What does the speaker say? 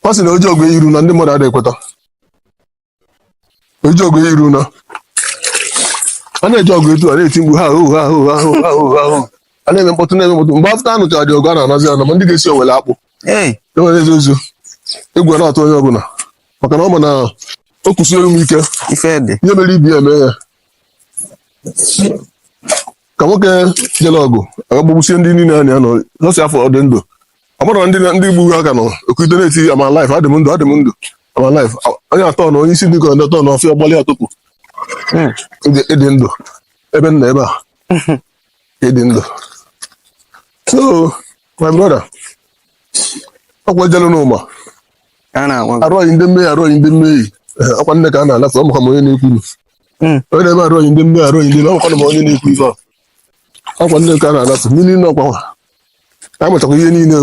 ọ sị na oji ọgụ iru na ndị mmadụ adịghị ekweta oji ọgụ iru na a na-eji ọgụ etu a na-eti mgbu ha ahụ a na-eme mkpọtụ mgbe afta anụchara dị ọgụ a na-anazi ana ma ndị ga-esi owele akpụ enwere ezi ozu egwu na-atụ onye ọbụla maka na ọ ma na o kwụsịrị m ike ihe mere ibi eme ya ka nwoke jere ọgụ agbagbusie ndị niile a na-anọ nọsi afọ ọ dị ndụ ọ bụrụ ndị gburu aka nọ okwute na-eti ama laif adị m ndụ ama laif onye atọ na onye isi ndị kọrọ ndị atọ na ọfịa gbalị atụpụ ịdị ndụ ebe nna ebe a ịdị ndụ so my brother ọkwa jelu n'ụma arụghị ndị mmehie ọkwa nne ka a na-alafe ọmụka m onye na-ekwuru onye na-ebe arụghị ndị mmehie arụghị ndị ọmụka m onye na-ekwu ife a ọkwa nne ka a na-alafe mmiri n'ọkwa a mụchakwa ihe niile